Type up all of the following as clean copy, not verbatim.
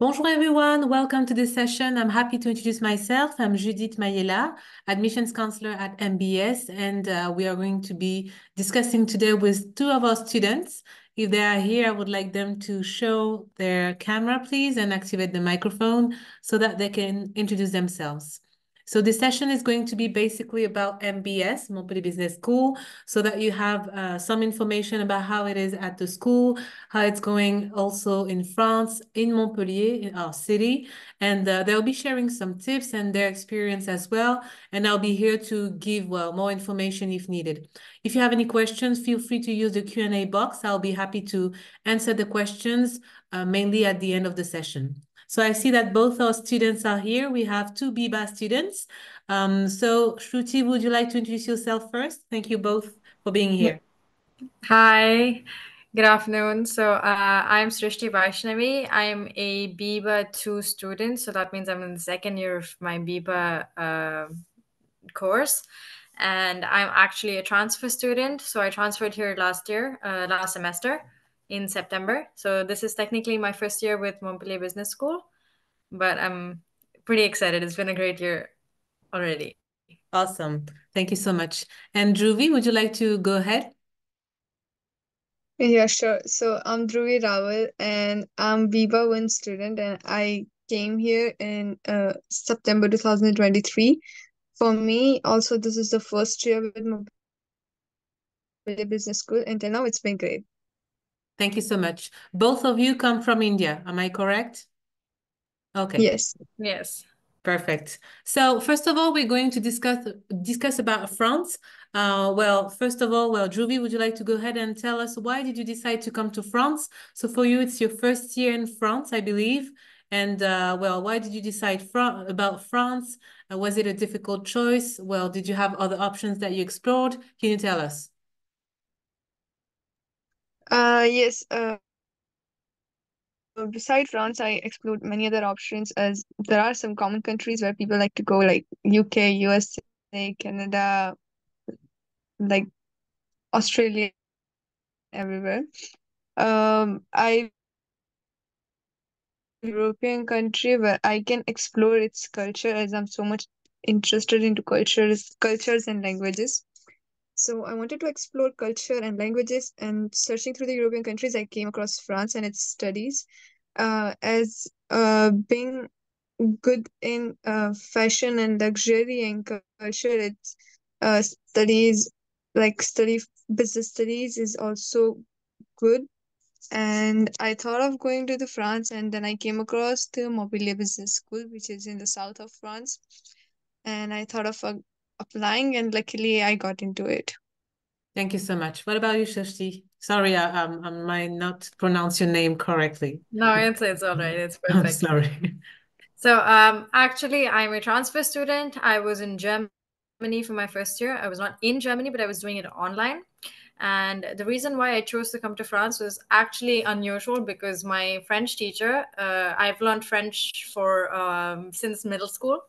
Bonjour everyone, welcome to this session. I'm happy to introduce myself. I'm Judith Mayela, admissions counselor at MBS, and we are going to be discussing today with two of our students. If they are here, I would like them to show their camera, please, and activate the microphone so that they can introduce themselves. So this session is going to be basically about MBS, Montpellier Business School, so that you have some information about how it is at the school, how it's going also in France, in Montpellier, in our city. And they'll be sharing some tips and their experience as well. And I'll be here to give, well, more information if needed. If you have any questions, feel free to use the Q&A box. I'll be happy to answer the questions, mainly at the end of the session. So I see that both our students are here. We have two BIBA students. So Shruti, would you like to introduce yourself first? Thank you both for being Yeah. here. Hi, good afternoon. I'm Srishti Vaishnavi. I'm a BIBA 2 student, so that means I'm in the second year of my BIBA course. And I'm actually a transfer student. So I transferred here last semester in September. So this is technically my first year with Montpellier Business School, but I'm pretty excited. It's been a great year already. Awesome. Thank you so much. And Dhruvi, would you like to go ahead? Yeah, sure. So I'm Dhruvi Rawal and I'm Viva 1 student and I came here in September 2023. For me, also this is the first year with Mobile Business School. Until now, it's been great. Thank you so much. Both of you come from India, am I correct? Okay. Yes. Yes. Perfect. So first of all, we're going to discuss about France. First of all, Dhruvi, would you like to go ahead and tell us why did you decide to come to France? So for you, it's your first year in France, I believe. And why did you decide about France? Was it a difficult choice? Well, did you have other options that you explored? Can you tell us? Yes. Beside France, I explored many other options as there are some common countries where people like to go, like UK, USA, Canada, like Australia, everywhere. I European country where I can explore its culture as I'm so much interested into cultures and languages. So I wanted to explore culture and languages, and searching through the European countries, I came across France and its studies. As being good in fashion and luxury and culture, its studies like study business studies is also good, and I thought of going to the France, and then I came across the Montpellier Business School, which is in the south of France, and I thought of applying, and luckily I got into it. Thank you so much. What about you, Shashti? Sorry, I might not pronounce your name correctly. No, it's all right. It's I'm perfect. sorry. Actually, I'm a transfer student. I was in Germany for my first year. I was not in Germany, but I was doing it online. And the reason why I chose to come to France was actually unusual because my French teacher, I've learned French for since middle school.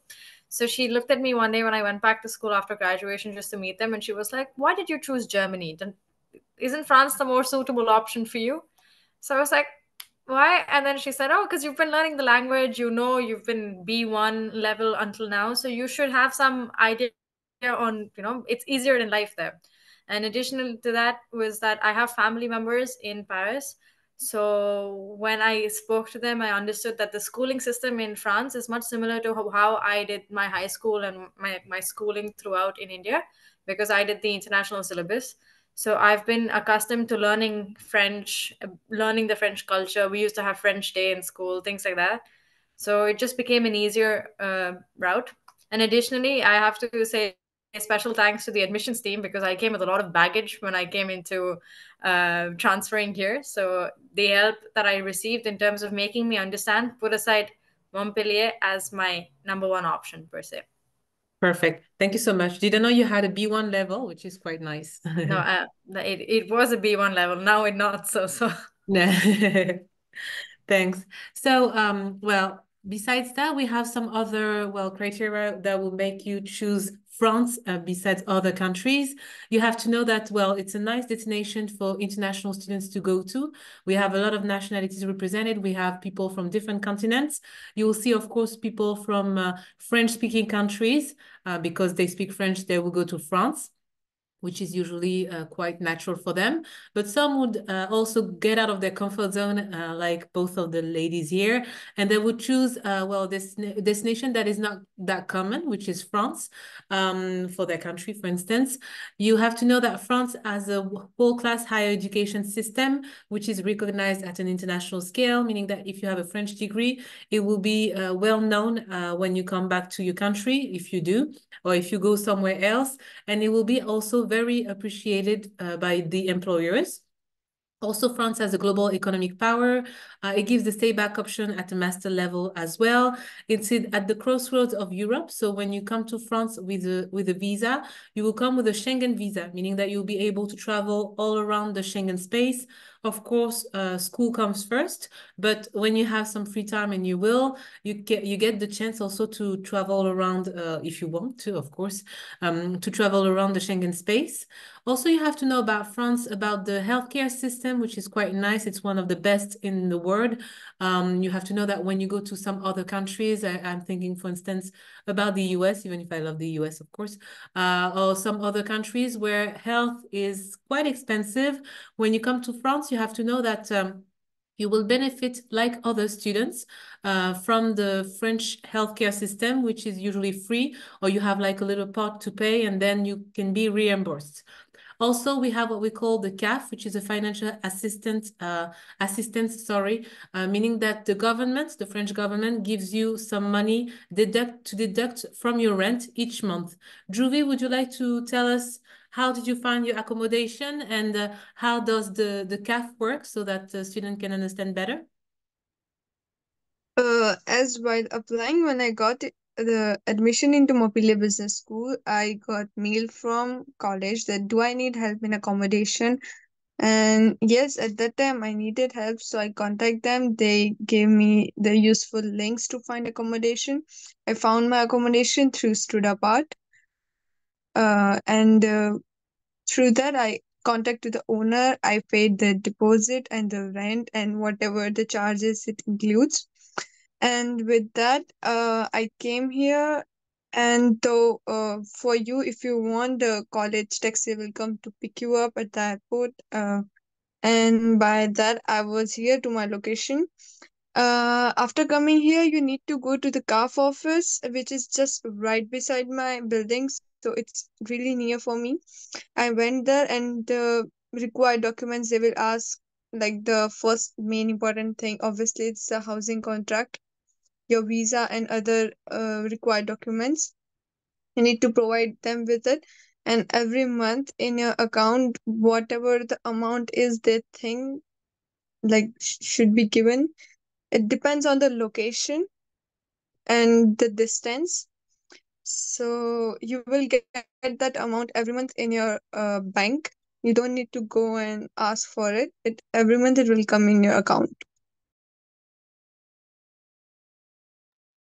So she looked at me one day when I went back to school after graduation just to meet them, and she was like, "Why did you choose Germany? Isn't France the more suitable option for you?" So I was like, why? And then she said, oh, because you've been learning the language, you've been B1 level until now. So you should have some idea on, it's easier in life there. And additional to that was that I have family members in Paris. So when I spoke to them, I understood that the schooling system in France is much similar to how I did my high school and my schooling throughout in India, because I did the international syllabus. So I've been accustomed to learning French, learning the French culture. We used to have French day in school, things like that. So it just became an easier route. And additionally, I have to say a special thanks to the admissions team because I came with a lot of baggage when I came into transferring here. So the help that I received in terms of making me understand put aside Montpellier as my number one option per se. Perfect. Thank you so much. Didn't know you had a B1 level, which is quite nice. No, it was a B1 level. Now it's not so. Thanks. So, besides that, we have some other, criteria that will make you choose France besides other countries. You have to know that, well, it's a nice destination for international students to go to. We have a lot of nationalities represented. We have people from different continents. You will see, of course, people from French-speaking countries because they speak French, they will go to France, which is usually quite natural for them. But some would also get out of their comfort zone, like both of the ladies here, and they would choose, well, this destination that is not that common, which is France, for their country, for instance. You have to know that France has a world-class higher education system, which is recognized at an international scale, meaning that if you have a French degree, it will be well known when you come back to your country, if you do, or if you go somewhere else, and it will be also very appreciated by the employers. Also, France has a global economic power. It gives the stay back option at the master level as well. It's at the crossroads of Europe. So when you come to France with a visa, you will come with a Schengen visa, meaning that you'll be able to travel all around the Schengen space. Of course, school comes first, but when you have some free time and you get the chance also to travel around, if you want to, of course, to travel around the Schengen space. Also, you have to know about France, about the healthcare system, which is quite nice. It's one of the best in the world. You have to know that when you go to some other countries, I'm thinking, for instance, about the US, even if I love the US, of course, or some other countries where health is quite expensive. When you come to France, you have to know that you will benefit, like other students, from the French healthcare system, which is usually free, or you have like a little part to pay, and then you can be reimbursed. Also, we have what we call the CAF, which is a financial assistance, meaning that the government, the French government, gives you some money to deduct from your rent each month. Druvi, would you like to tell us how did you find your accommodation and how does the CAF work so that the student can understand better? As while applying, when I got the admission into Montpellier Business School, I got mail from college that do I need help in accommodation? And yes, at that time I needed help, so I contact them. They gave me the useful links to find accommodation. I found my accommodation through StudApart, and through that I contacted the owner. I paid the deposit and the rent and whatever the charges it includes. And with that, I came here. And though for you, if you want, the college taxi will come to pick you up at the airport. And by that, I was here to my location. After coming here, you need to go to the CAF office, which is just right beside my building. So it's really near for me. I went there, and the required documents they will ask, like the first main important thing, obviously, it's a housing contract, your visa, and other required documents. You need to provide them with it. And every month in your account, whatever the amount is they think like should be given. It depends on the location and the distance. So you will get that amount every month in your bank. You don't need to go and ask for it. Every month it will come in your account.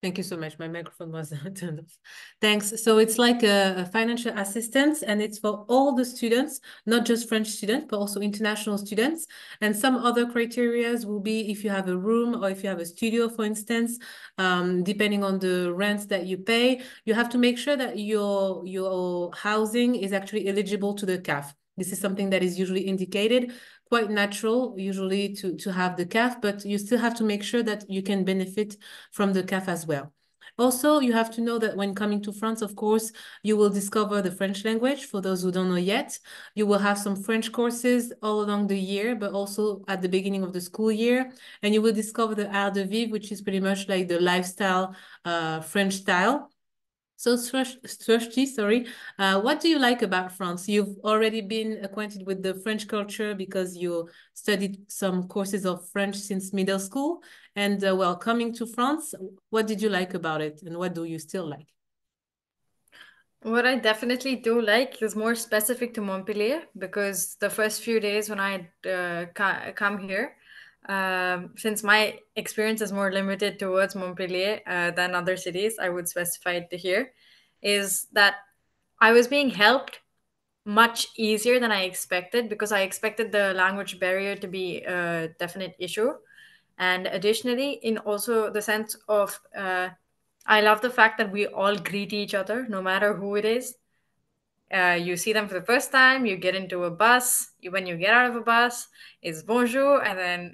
Thank you so much. My microphone was turned off. Thanks. So it's like a financial assistance, and it's for all the students, not just French students, but also international students. And some other criterias will be if you have a room or if you have a studio, for instance, depending on the rent that you pay, you have to make sure that your housing is actually eligible to the CAF. This is something that is usually indicated, quite natural usually to have the CAF, but you still have to make sure that you can benefit from the CAF as well. Also, you have to know that when coming to France, of course, you will discover the French language. For those who don't know yet, you will have some French courses all along the year, but also at the beginning of the school year. And you will discover the art de vivre, which is pretty much like the lifestyle, French style. So, Srishti, sorry, what do you like about France? You've already been acquainted with the French culture because you studied some courses of French since middle school. And well, coming to France, what did you like about it and what do you still like? What I definitely do like is more specific to Montpellier because the first few days when I come here, since my experience is more limited towards Montpellier than other cities, I would specify it to here, is that I was being helped much easier than I expected, because I expected the language barrier to be a definite issue. And additionally, in also the sense of, I love the fact that we all greet each other, no matter who it is. You see them for the first time, you get into a bus, when you get out of a bus, it's bonjour, and then,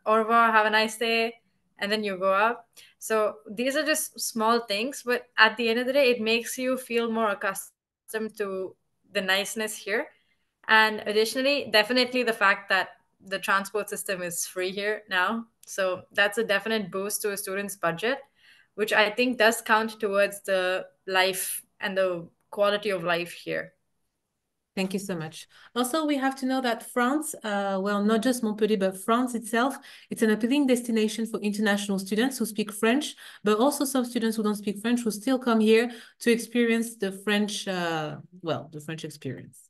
au revoir, have a nice day, and then you go up. So these are just small things, but at the end of the day, it makes you feel more accustomed to the niceness here. And additionally, definitely the fact that the transport system is free here now. So that's a definite boost to a student's budget, which I think does count towards the life and the quality of life here. Thank you so much. Also, we have to know that France, well, not just Montpellier, but France itself, it's an appealing destination for international students who speak French, but also some students who don't speak French who still come here to experience the French, well, the French experience.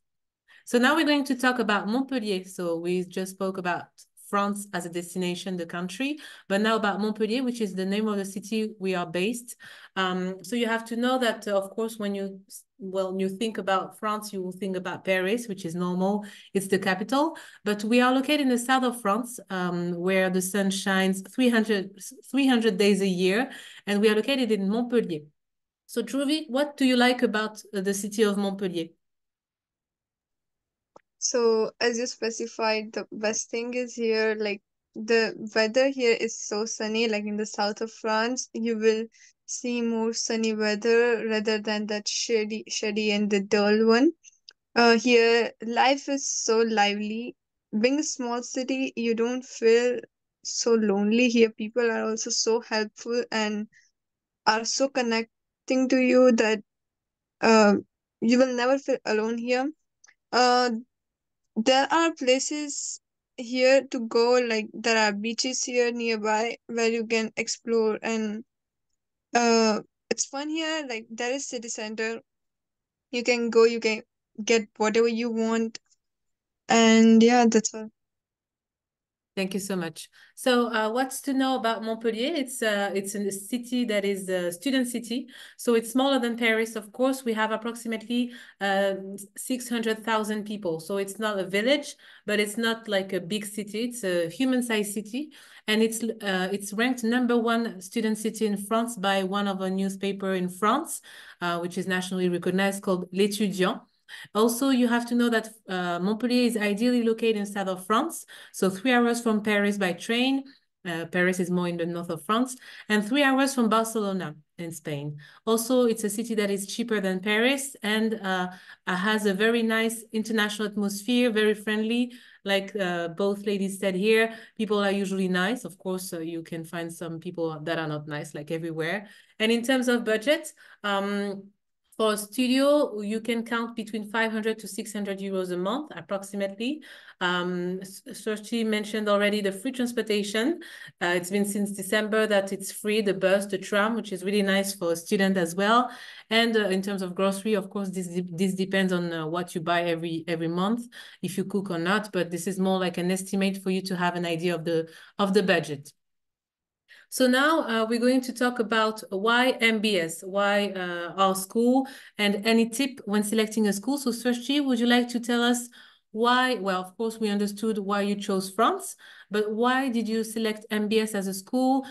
So now we're going to talk about Montpellier. So we just spoke about France as a destination, the country, but now about Montpellier, which is the name of the city we are based. So you have to know that, of course, when you think about France, you will think about Paris, which is normal. It's the capital, but we are located in the south of France, where the sun shines 300 days a year, and we are located in Montpellier. So Dhruvi, what do you like about the city of Montpellier? So, as you specified, the best thing is here, like the weather here is so sunny, like in the south of France, you will see more sunny weather rather than that shady and the dull one. Here, life is so lively. Being a small city, you don't feel so lonely. Here, people are also so helpful and are so connecting to you that uh, you will never feel alone here. Uh, there are places here to go, like there are beaches here nearby where you can explore, and uh, it's fun here. Like there is city center. You can go, you can get whatever you want, and yeah, that's all. Thank you so much. So what's to know about Montpellier? It's a city that is a student city. So it's smaller than Paris, of course. We have approximately 600,000 people. So it's not a village, but it's not like a big city. It's a human-sized city. And it's ranked #1 student city in France by one of a newspaper in France, which is nationally recognized, called L'Étudiant. Also, you have to know that Montpellier is ideally located in south of France, so 3 hours from Paris by train. Paris is more in the north of France, and 3 hours from Barcelona in Spain. Also, it's a city that is cheaper than Paris and has a very nice international atmosphere, very friendly. Like both ladies said here, people are usually nice. Of course, you can find some people that are not nice, like everywhere. And in terms of budget, for a studio, you can count between 500 to 600 euros a month, approximately. Sochi mentioned already the free transportation. It's been since December that it's free, the bus, the tram, which is really nice for a student as well. And in terms of grocery, of course, this depends on what you buy every month, if you cook or not, but this is more like an estimate for you to have an idea of the budget. So now we're going to talk about why MBS, why our school, and any tip when selecting a school. So Srishti, would you like to tell us why? Well, of course, we understood why you chose France, but why did you select MBS as a school?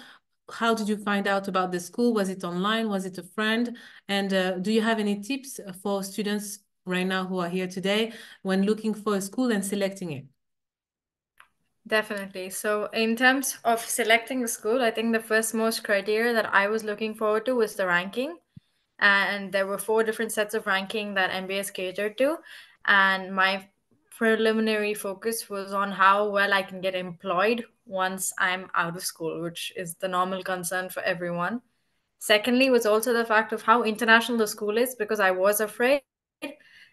How did you find out about the school? Was it online? Was it a friend? And do you have any tips for students right now who are here today when looking for a school and selecting it? Definitely. So, in terms of selecting the school, I think the first most criteria that I was looking forward to was the ranking. And there were four different sets of ranking that MBS catered to. And my preliminary focus was on how well I can get employed once I'm out of school, which is the normal concern for everyone. Secondly, was also the fact of how international the school is, because I was afraid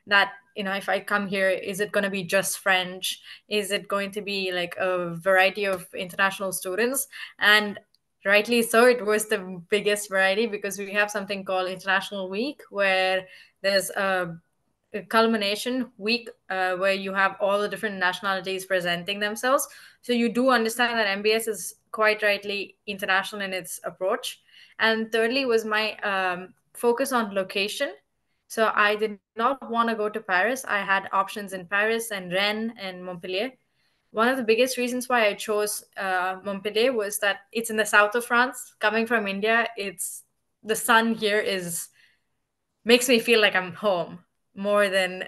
that, if I come here, is it going to be just French? Is it going to be like a variety of international students? And rightly so, it was the biggest variety, because we have something called International Week, where there's a culmination week where you have all the different nationalities presenting themselves. So you do understand that MBS is quite rightly international in its approach. And thirdly was my focus on location. So I did not want to go to Paris. I had options in Paris and Rennes and Montpellier. One of the biggest reasons why I chose Montpellier was that it's in the south of France. Coming from India, it's the sun here is makes me feel like I'm home more than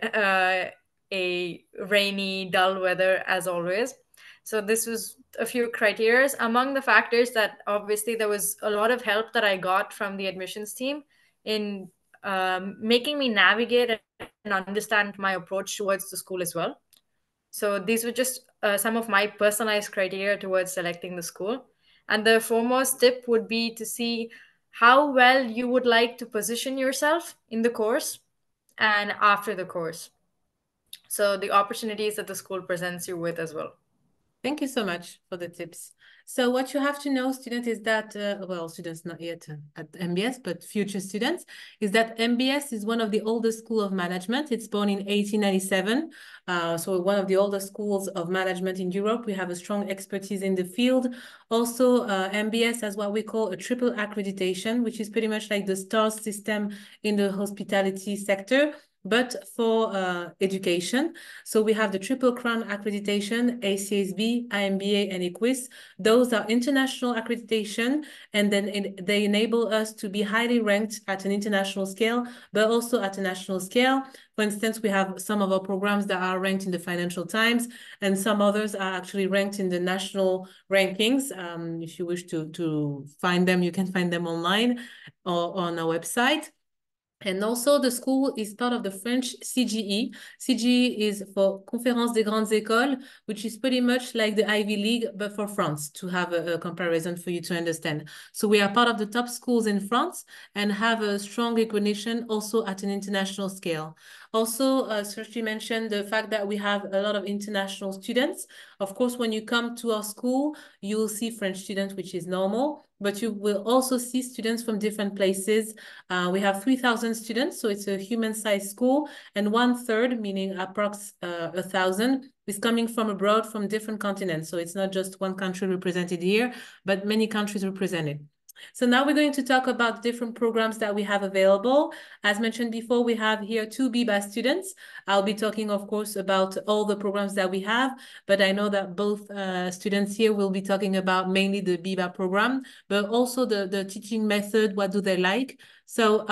a rainy, dull weather as always. So this was a few criteria. Among the factors that obviously there was a lot of help that I got from the admissions team in making me navigate and understand my approach towards the school as well. So these were just some of my personalized criteria towards selecting the school. And the foremost tip would be to see how well you would like to position yourself in the course and after the course. So the opportunities that the school presents you with as well. Thank you so much for the tips. So what you have to know, student, is that, well, students not yet at MBS, but future students, is that MBS is one of the oldest school of management. It's born in 1897. So one of the oldest schools of management in Europe. We have a strong expertise in the field. Also, MBS has what we call a triple accreditation, which is pretty much like the STARS system in the hospitality sector, but for education. So we have the Triple Crown accreditation, ACSB, IMBA, and EQUIS. Those are international accreditation, and then they enable us to be highly ranked at an international scale, but also at a national scale. For instance, we have some of our programs that are ranked in the Financial Times, and some others are actually ranked in the national rankings. If you wish to find them, you can find them online or on our website. And also, the school is part of the French CGE. CGE is for Conférence des Grandes Écoles, which is pretty much like the Ivy League, but for France, to have a comparison for you to understand. So we are part of the top schools in France and have a strong recognition also at an international scale. Also, Sergi mentioned the fact that we have a lot of international students. Of course, when you come to our school, you will see French students, which is normal, but you will also see students from different places. We have 3,000 students, so it's a human-sized school, and 1/3, meaning approx 1,000, is coming from abroad from different continents. So it's not just one country represented here, but many countries represented. So now we're going to talk about different programs that we have available. As mentioned before, we have here 2 BIBA students. I'll be talking, of course, about all the programs that we have, but I know that both students here will be talking about mainly the BIBA program, but also the teaching method, what do they like. So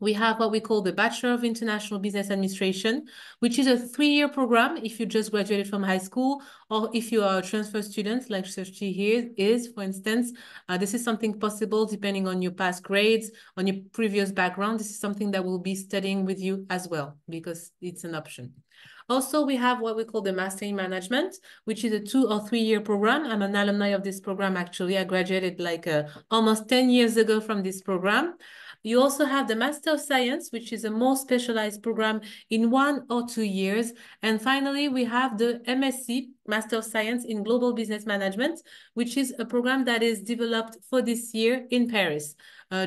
we have what we call the Bachelor of International Business Administration, which is a 3-year program if you just graduated from high school, or if you are a transfer student, like Sergi here is, for instance. This is something possible depending on your past grades, on your previous background. This is something that we'll be studying with you as well, because it's an option. Also, we have what we call the Master in Management, which is a 2 or 3-year program. I'm an alumni of this program, actually. I graduated like almost 10 years ago from this program. You also have the Master of Science, which is a more specialized program in 1 or 2 years. And finally, we have the MSc, Master of Science in Global Business Management, which is a program that is developed for this year in Paris.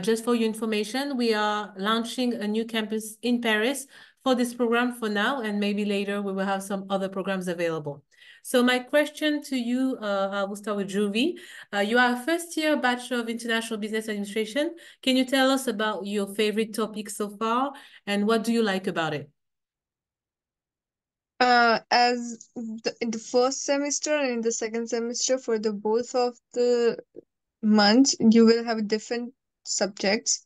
Just for your information, we are launching a new campus in Paris for this program for now, and maybe later we will have some other programs available. So my question to you, I will start with Juvie. You are a first-year Bachelor of International Business Administration. Can you tell us about your favorite topic so far, and what do you like about it? In the first semester and in the second semester, for the both of the months, you will have different subjects.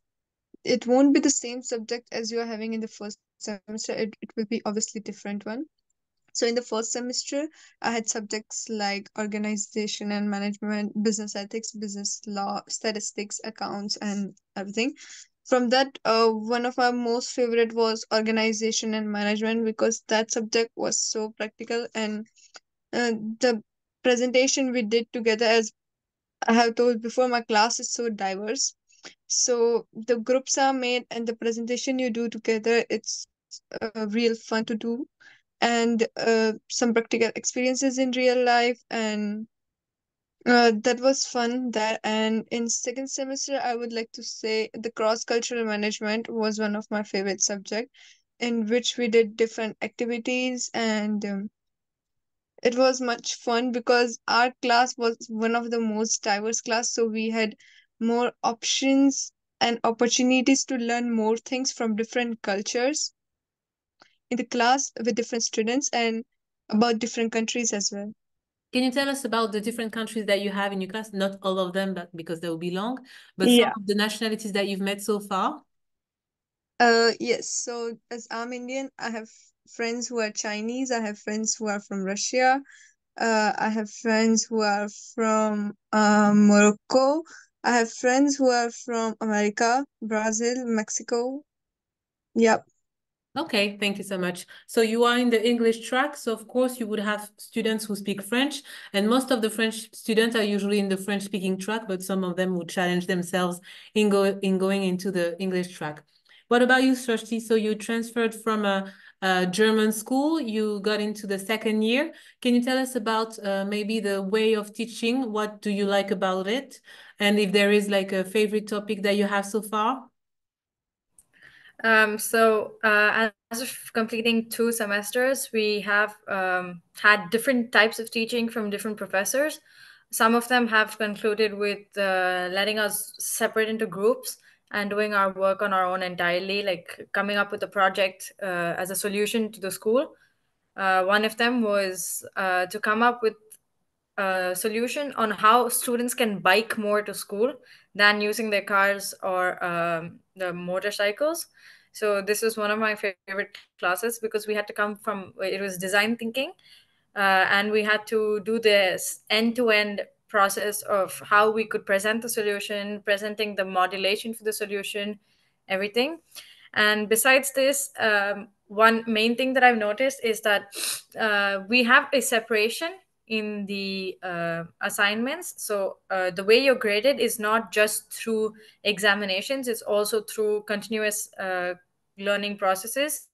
It won't be the same subject as you are having in the first semester. It will be obviously different one. So in the first semester, I had subjects like organization and management, business ethics, business law, statistics, accounts, and everything. From that, one of my most favorite was organization and management, because that subject was so practical, and the presentation we did together, as I have told before, my class is so diverse. So the groups are made and the presentation you do together, it's real fun to do, and some practical experiences in real life, and that was fun there. And in second semester, I would like to say the cross-cultural management was one of my favorite subject, in which we did different activities, and it was much fun because our class was one of the most diverse class, so we had more options and opportunities to learn more things from different cultures in the class with different students and about different countries as well. Can you tell us about the different countries that you have in your class? Not all of them, but because they will be long, but some Yeah. of the nationalities that you've met so far? Yes. So as I'm Indian, I have friends who are Chinese. I have friends who are from Russia. I have friends who are from Morocco. I have friends who are from America, Brazil, Mexico. Yep. Okay, thank you so much. So you are in the English track, so of course you would have students who speak French, and most of the French students are usually in the French-speaking track, but some of them would challenge themselves in going into the English track. What about you, Srishti? So you transferred from a German school, you got into the second year. Can you tell us about maybe the way of teaching? What do you like about it? And if there is like a favorite topic that you have so far? As of completing 2 semesters, we have had different types of teaching from different professors. Some of them have concluded with letting us separate into groups and doing our work on our own entirely, like coming up with a project as a solution to the school. One of them was to come up with a solution on how students can bike more to school than using their cars or the motorcycles. So this is one of my favorite classes because we had to come from it was design thinking, and we had to do this end-to-end process of how we could present the solution, presenting the modulation for the solution, everything. And besides this, one main thing that I've noticed is that we have a separation in the assignments. So the way you're graded is not just through examinations, it's also through continuous learning processes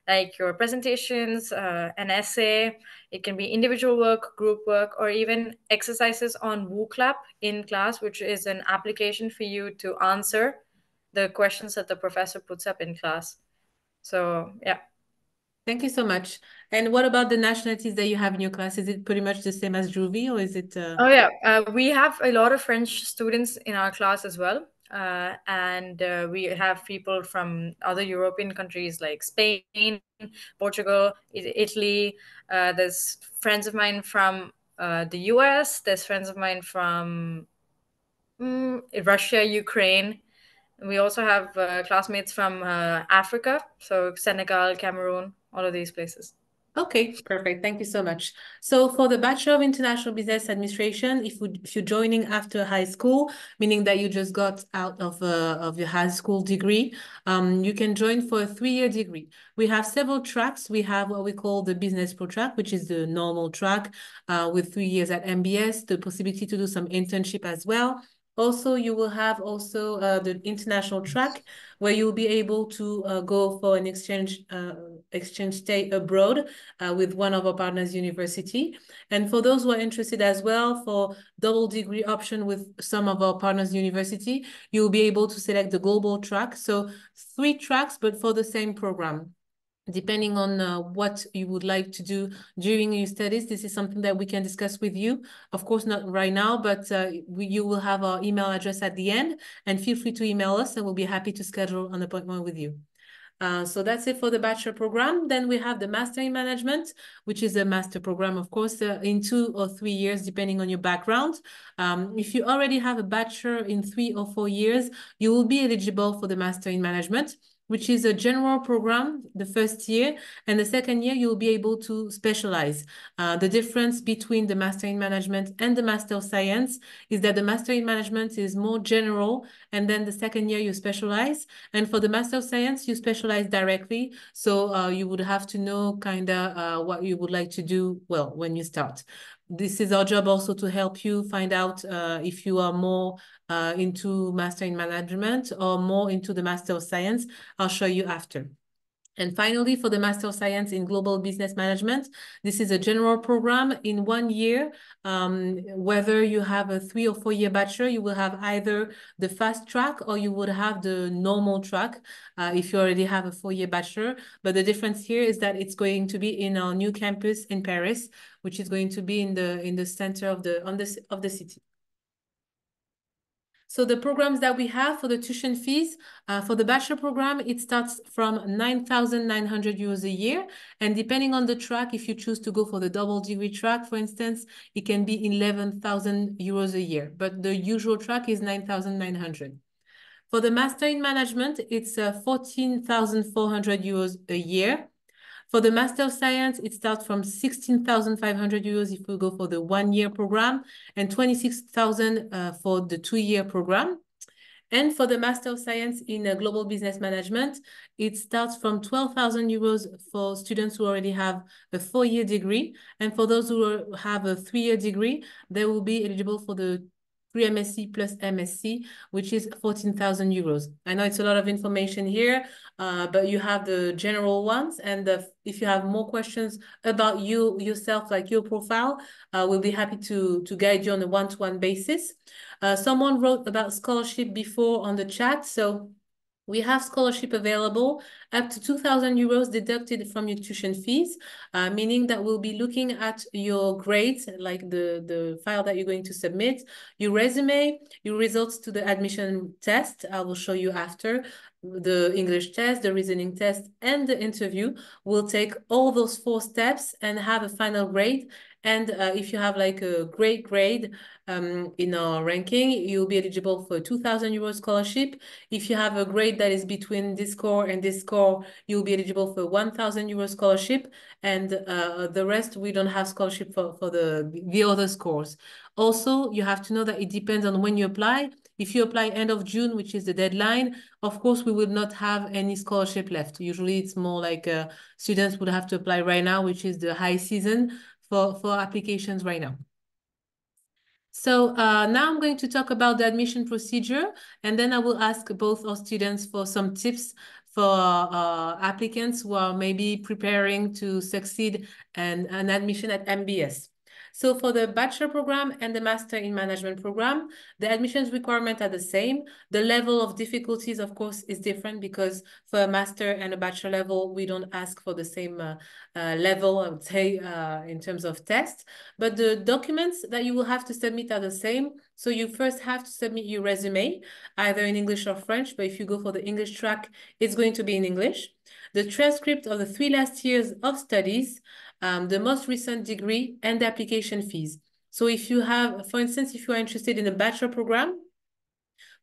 like your presentations, an essay. It can be individual work, group work, or even exercises on WooClap in class, which is an application for you to answer the questions that the professor puts up in class. So, yeah. Thank you so much. And what about the nationalities that you have in your class? Is it pretty much the same as Juvie, or is it Oh, yeah. We have a lot of French students in our class as well. And we have people from other European countries like Spain, Portugal, Italy. There's friends of mine from the US. There's friends of mine from Russia, Ukraine. We also have classmates from Africa, so Senegal, Cameroon, all of these places. Okay, perfect. Thank you so much. So for the Bachelor of International Business Administration, if you're joining after high school, meaning that you just got out of your high school degree, you can join for a 3-year degree. We have several tracks. We have what we call the Business Pro track, which is the normal track with 3 years at MBS, the possibility to do some internship as well. Also, you will have also the international track where you'll be able to go for an exchange stay abroad with one of our partners university. And for those who are interested as well for double degree option with some of our partners university, you'll be able to select the global track. So 3 tracks, but for the same program. Depending on what you would like to do during your studies, this is something that we can discuss with you. Of course, not right now, but you will have our email address at the end, and feel free to email us and we'll be happy to schedule an appointment with you. So that's it for the bachelor program. Then we have the master in management, which is a master program, of course, in 2 or 3 years, depending on your background. If you already have a bachelor in 3 or 4 years, you will be eligible for the master in management, which is a general program the first year, and the second year you'll be able to specialize. The difference between the master in management and the master of science is that the master in management is more general, and then the second year you specialize. And for the master of science, you specialize directly. So you would have to know kind of what you would like to do, well, when you start. This is our job also to help you find out if you are more into master in management or more into the master of science. I'll show you after. And finally, for the Master of Science in Global Business Management, this is a general program in 1 year. Whether you have a 3 or 4 year bachelor, you will have either the fast track or you would have the normal track if you already have a 4-year bachelor. But the difference here is that it's going to be in our new campus in Paris, which is going to be in the center of the city. So the programs that we have for the tuition fees, for the bachelor program, it starts from 9,900 euros a year. And depending on the track, if you choose to go for the double degree track, for instance, it can be 11,000 euros a year. But the usual track is 9,900. For the master in management, it's 14,400 euros a year. For the Master of Science, it starts from 16,500 euros if we go for the 1-year program and 26,000 for the 2-year program. And for the Master of Science in Global Business Management, it starts from 12,000 euros for students who already have a 4-year degree. And for those who have a 3-year degree, they will be eligible for the 3 MSc plus MSc, which is 14,000 euros. I know it's a lot of information here, but you have the general ones. And if you have more questions about yourself, like your profile, we'll be happy to guide you on a one-to-one basis. Someone wrote about scholarship before on the chat. So we have scholarship available up to 2,000 euros deducted from your tuition fees, meaning that we'll be looking at your grades, like the file that you're going to submit, your resume, your results to the admission test. I will show you after. The English test, the reasoning test, and the interview. We'll take all those 4 steps and have a final grade. And if you have like a great grade in our ranking, you'll be eligible for a 2,000 euro scholarship. If you have a grade that is between this score and this score, you'll be eligible for a 1,000 euro scholarship. And the rest, we don't have scholarship for the other scores. Also, you have to know that it depends on when you apply. If you apply end of June, which is the deadline, of course, we would not have any scholarship left. Usually, it's more like students would have to apply right now, which is the high season for applications right now. So now I'm going to talk about the admission procedure, and then I will ask both our students for some tips for applicants who are maybe preparing to succeed in an admission at MBS. So for the bachelor program and the master in management program, the admissions requirements are the same. The level of difficulties, of course, is different because for a master and a bachelor level, we don't ask for the same level, I would say, in terms of tests. But the documents that you will have to submit are the same. So you first have to submit your resume, either in English or French. But if you go for the English track, it's going to be in English. The transcript of the 3 last years of studies, the most recent degree, and the application fees. So if you have, for instance, if you are interested in a bachelor program,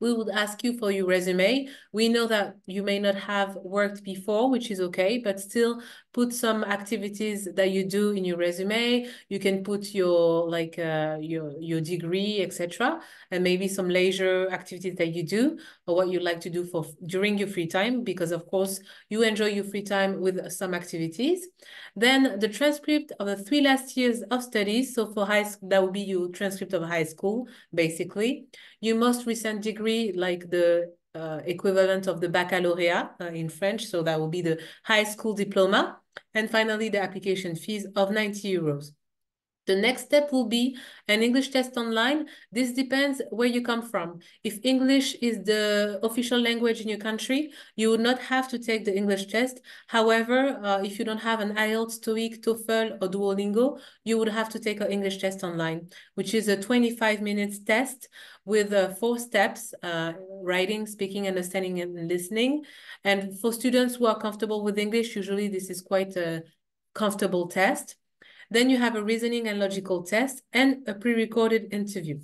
we would ask you for your resume. We know that you may not have worked before, which is okay, but still put some activities that you do in your resume. You can put your like your degree, etc., and maybe some leisure activities that you do or what you like to do for during your free time, because of course you enjoy your free time with some activities. Then the transcript of the 3 last years of studies. So for high school, that would be your transcript of high school, basically. Your most recent degree, like the equivalent of the baccalaureate in French. So that will be the high school diploma. And finally, the application fees of 90 euros. The next step will be an English test online. This depends where you come from. If English is the official language in your country, you would not have to take the English test. However, if you don't have an IELTS, TOEIC, TOEFL, or Duolingo, you would have to take an English test online, which is a 25 minutes test with 4 steps, writing, speaking, understanding, and listening. And for students who are comfortable with English, usually this is quite a comfortable test. Then you have a reasoning and logical test and a pre-recorded interview.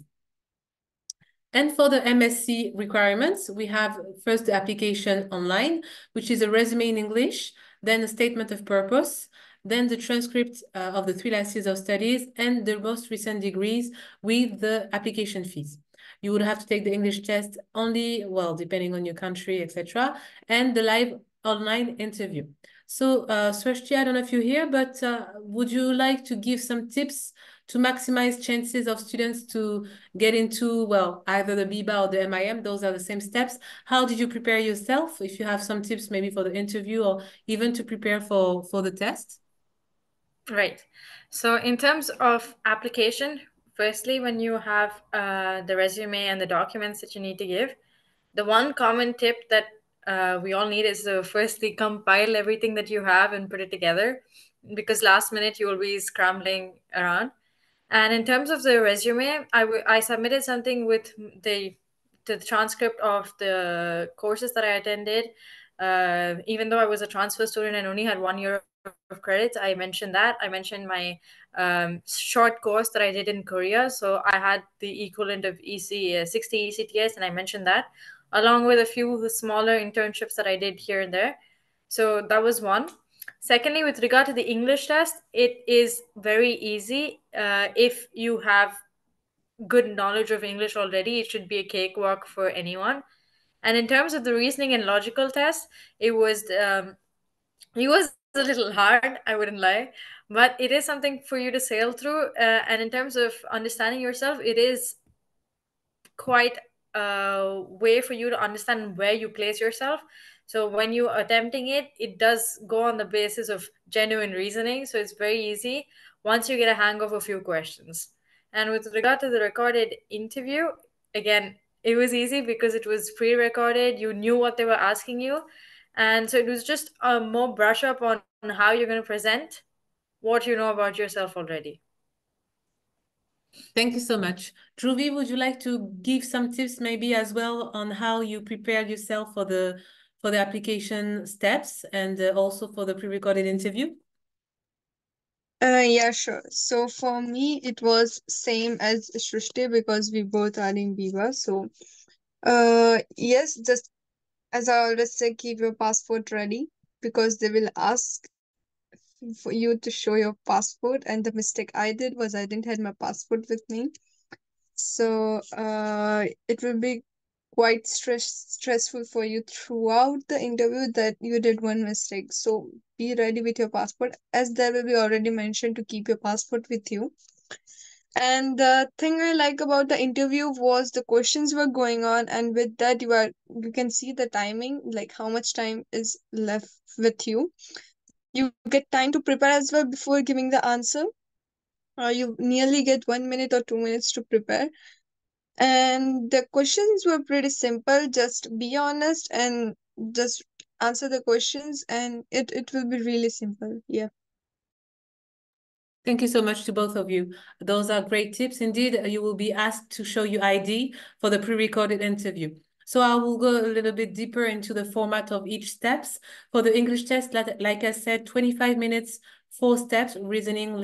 And for the MSc requirements, we have first the application online, which is a resume in English, then a statement of purpose, then the transcript of the 3 last years of studies, and the most recent degrees with the application fees. You would have to take the English test only, well, depending on your country, etc., and the live online interview. So, Srishti, I don't know if you're here, but would you like to give some tips to maximize chances of students to get into, well, either the BIBA or the MIM? Those are the same steps. How did you prepare yourself? If you have some tips maybe for the interview or even to prepare for the test? Right. So in terms of application, firstly, when you have the resume and the documents that you need to give, the one common tip that we all need is to firstly compile everything that you have and put it together, because last minute you will be scrambling around. And in terms of the resume, I submitted something with the to the transcript of the courses that I attended. Even though I was a transfer student and only had 1 year of credits, I mentioned that. I mentioned my short course that I did in Korea. So I had the equivalent of 60 ECTS, and I mentioned that, along with a few smaller internships that I did here and there. So that was one. Secondly, with regard to the English test, it is very easy. If you have good knowledge of English already, it should be a cakewalk for anyone. And in terms of the reasoning and logical test, it was a little hard, I wouldn't lie, but it is something for you to sail through. And in terms of understanding yourself, it is quite a way for you to understand where you place yourself. So when you're attempting it, it does go on the basis of genuine reasoning. So it's very easy once you get a hang of a few questions. And with regard to the recorded interview, again, it was easy because it was pre-recorded. You knew what they were asking you. And so it was just a more brush up on how you're going to present what you know about yourself already. Thank you so much. Dhruvi, would you like to give some tips maybe as well on how you prepared yourself for the application steps and also for the pre-recorded interview? Yeah, sure. So for me, it was same as Shrishti because we both are in Viva. So, yes, just as I always say, keep your passport ready because they will ask for you to show your passport. And the mistake I did was I didn't have my passport with me. So, it will be quite stressful for you throughout the interview that you did one mistake. So be ready with your passport, as there will be already mentioned to keep your passport with you. And the thing I like about the interview was the questions were going on, and with that you can see the timing, like how much time is left with you. You get time to prepare as well before giving the answer. You nearly get 1 minute or 2 minutes to prepare. And the questions were pretty simple. Just be honest and just answer the questions, and it will be really simple. Yeah. Thank you so much to both of you. Those are great tips. Indeed, you will be asked to show your ID for the pre-recorded interview. So I will go a little bit deeper into the format of each steps. For the English test, like I said, 25 minutes, 4 steps: reasoning,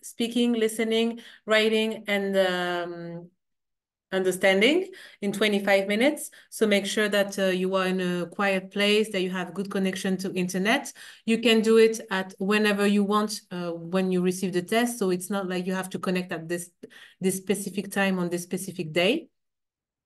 speaking, listening, writing, and understanding in 25 minutes. So make sure that you are in a quiet place, that you have good connection to internet. You can do it at whenever you want when you receive the test. So it's not like you have to connect at this specific time on this specific day.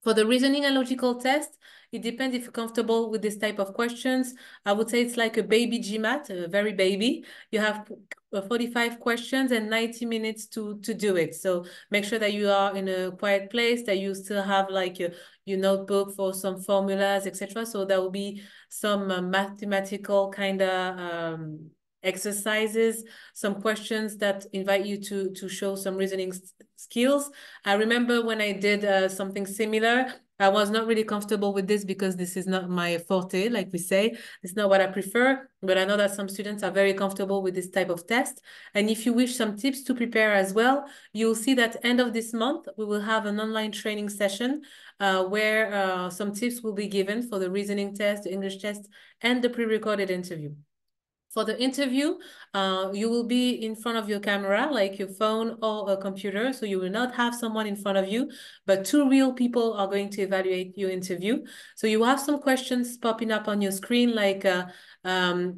For the reasoning and logical test, it depends if you're comfortable with this type of questions. I would say it's like a baby GMAT, very baby. You have 45 questions and 90 minutes to do it. So make sure that you are in a quiet place, that you still have like your notebook for some formulas, etc. So there will be some mathematical kind of exercises, some questions that invite you to show some reasoning skills. I remember when I did something similar, I was not really comfortable with this because this is not my forte, like we say. It's not what I prefer, but I know that some students are very comfortable with this type of test. And if you wish some tips to prepare as well, you'll see that end of this month, we will have an online training session where some tips will be given for the reasoning test, the English test, and the pre-recorded interview. For the interview, you will be in front of your camera, like your phone or a computer. So you will not have someone in front of you, but 2 real people are going to evaluate your interview. So you have some questions popping up on your screen, like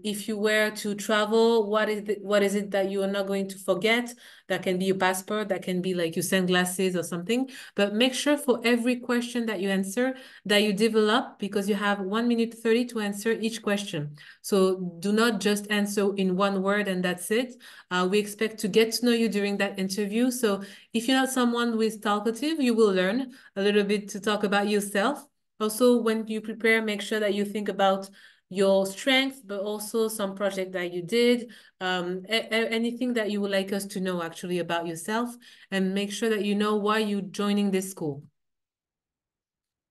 if you were to travel, what is it that you are not going to forget? That can be your passport, that can be like your sunglasses or something. But make sure for every question that you answer, that you develop, because you have 1 minute 30 to answer each question. So do not just answer in one word and that's it. We expect to get to know you during that interview. So if you're not someone who is talkative, you will learn a little bit to talk about yourself. Also, when you prepare, make sure that you think about your strengths, but also some project that you did, anything that you would like us to know actually about yourself, and make sure that you know why you're joining this school.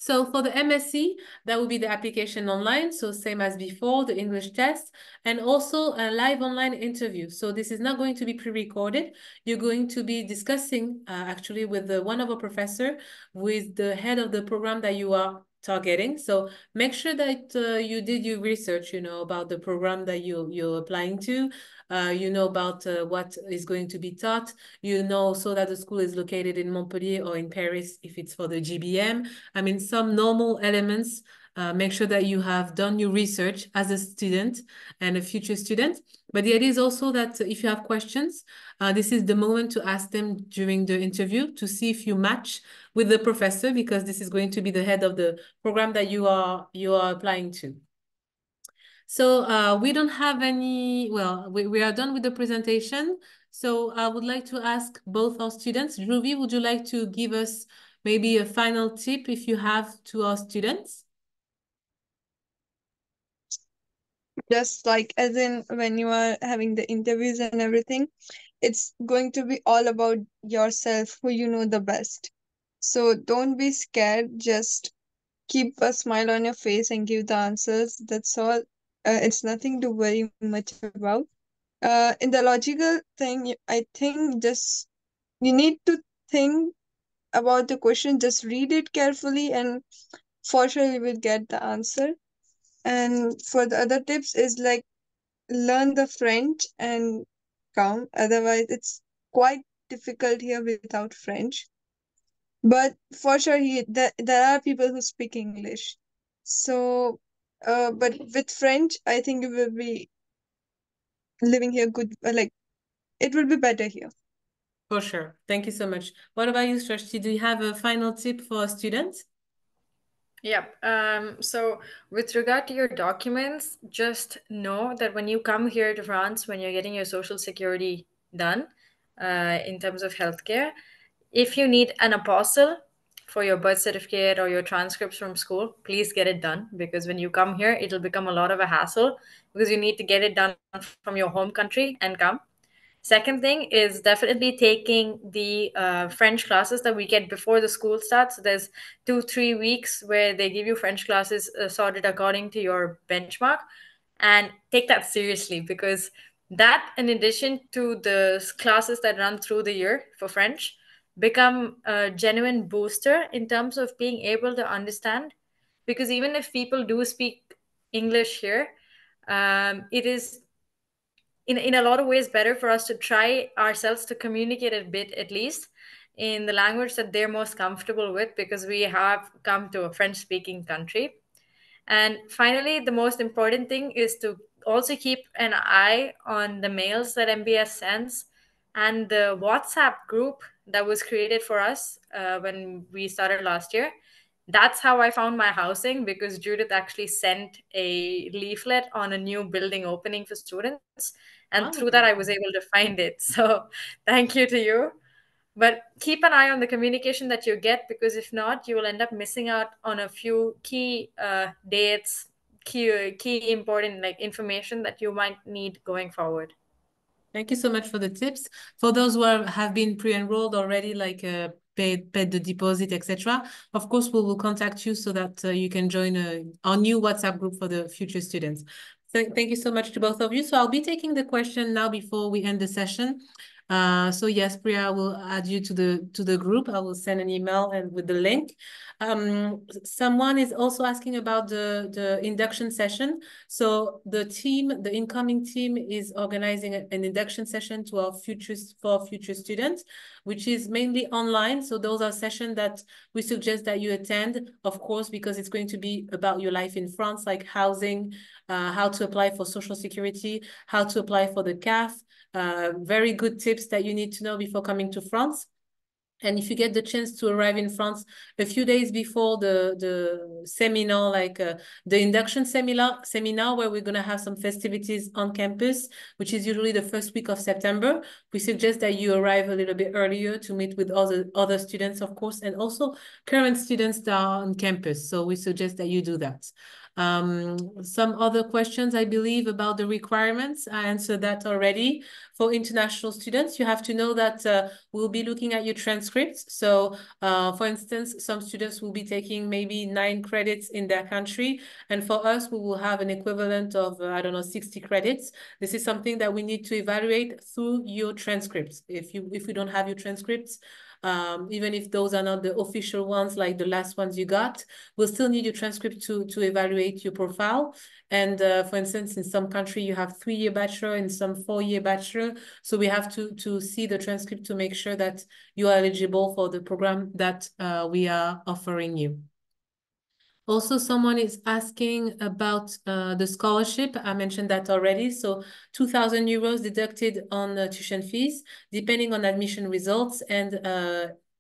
So for the MSc, that will be the application online. So same as before, the English test, and also a live online interview. So this is not going to be pre-recorded. You're going to be discussing actually with one of our professor, with the head of the program that you are targeting. So make sure that you did your research, about the program that you're applying to. You know about what is going to be taught. You know also that the school is located in Montpellier or in Paris if it's for the GBM. I mean, some normal elements. Make sure that you have done your research as a student and a future student. But the idea is also that if you have questions, this is the moment to ask them during the interview to see if you match with the professor, because this is going to be the head of the program that you are applying to. So we don't have any, well, we are done with the presentation. So I would like to ask both our students. Ruby, would you like to give us maybe a final tip if you have to our students? Just like as in when you are having the interviews and everything, it's going to be all about yourself, who you know the best. So don't be scared, just keep a smile on your face and give the answers. That's all. It's nothing to worry much about. In the logical thing, I think just you need to think about the question, just read it carefully, and for sure you will get the answer. And for the other tips is like learn the French and count. Otherwise, it's quite difficult here without French. But for sure, there are people who speak English. So, but with French, I think you will be living here good. Like it will be better here. For sure. Thank you so much. What about you, Srishti? Do you have a final tip for students? Yep. So with regard to your documents, just know that when you come here to France, when you're getting your social security done, in terms of healthcare, if you need an apostle for your birth certificate or your transcripts from school, please get it done, because when you come here, it'll become a lot of a hassle because you need to get it done from your home country and come. Second thing is definitely taking the French classes that we get before the school starts. So there's 2-3 weeks where they give you French classes sorted according to your benchmark, and take that seriously, because that, in addition to the classes that run through the year for French, become a genuine booster in terms of being able to understand. Because even if people do speak English here, it is in a lot of ways better for us to try ourselves to communicate a bit, at least in the language that they're most comfortable with, because we have come to a French speaking country. And finally, the most important thing is to also keep an eye on the mails that MBS sends and the WhatsApp group that was created for us when we started last year. That's how I found my housing, because Judith actually sent a leaflet on a new building opening for students. And through that, I was able to find it. So thank you to you. But keep an eye on the communication that you get, because if not, you will end up missing out on a few key dates, key important like information that you might need going forward. Thank you so much for the tips. For those who have been pre-enrolled already, like paid the deposit, etc. Of course, we will contact you so that you can join our new WhatsApp group for the future students. Thank you so much to both of you. So I'll be taking the question now before we end the session. So yes, Priya will add you to the group. I will send an email and with the link. Someone is also asking about the induction session. So the incoming team is organizing an induction session to our future students, which is mainly online. So those are sessions that we suggest that you attend, of course, because it's going to be about your life in France, like housing, how to apply for Social Security, how to apply for the CAF, very good tips that you need to know before coming to France. And if you get the chance to arrive in France a few days before the seminar, like the induction seminar where we're going to have some festivities on campus, which is usually the first week of September, we suggest that you arrive a little bit earlier to meet with other students, of course, and also current students that are on campus. So we suggest that you do that. Some other questions, I believe, about the requirements. I answered that already. For international students, you have to know that we'll be looking at your transcripts. So, for instance, some students will be taking maybe 9 credits in their country. And for us, we will have an equivalent of, I don't know, 60 credits. This is something that we need to evaluate through your transcripts. If we don't have your transcripts, even if those are not the official ones, like the last ones you got, we'll still need your transcript to evaluate your profile. And for instance, in some country, you have 3-year bachelor, in some 4-year bachelor. So we have to see the transcript to make sure that you are eligible for the program that we are offering you. Also, someone is asking about the scholarship. I mentioned that already. So 2,000 euros deducted on tuition fees, depending on admission results. And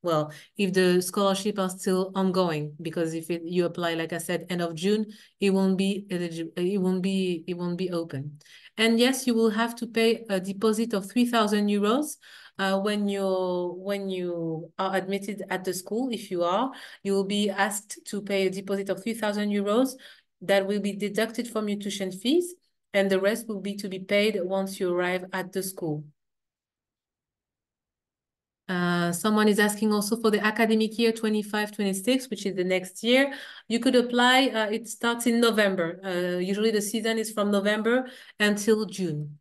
well, if the scholarship are still ongoing, because if you apply, like I said, end of June, it won't be eligible. It won't be open. And yes, you will have to pay a deposit of 3,000 euros. When you are admitted at the school, if you are, you will be asked to pay a deposit of 3,000 euros that will be deducted from your tuition fees, and the rest will be to be paid once you arrive at the school. Someone is asking also for the academic year 25-26, which is the next year. You could apply, it starts in November. Usually the season is from November until June.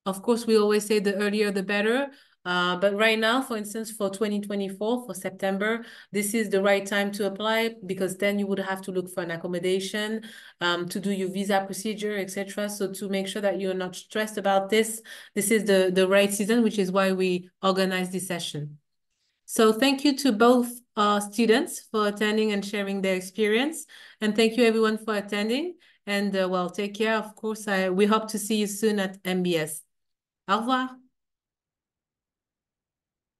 Of course, we always say the earlier the better. But right now, for instance, for 2024, for September, this is the right time to apply, because then you would have to look for an accommodation, to do your visa procedure, etc. So to make sure that you're not stressed about this, this is the right season, which is why we organize this session. So thank you to both students for attending and sharing their experience. And thank you everyone for attending. And well, take care. Of course, we hope to see you soon at MBS. Au revoir.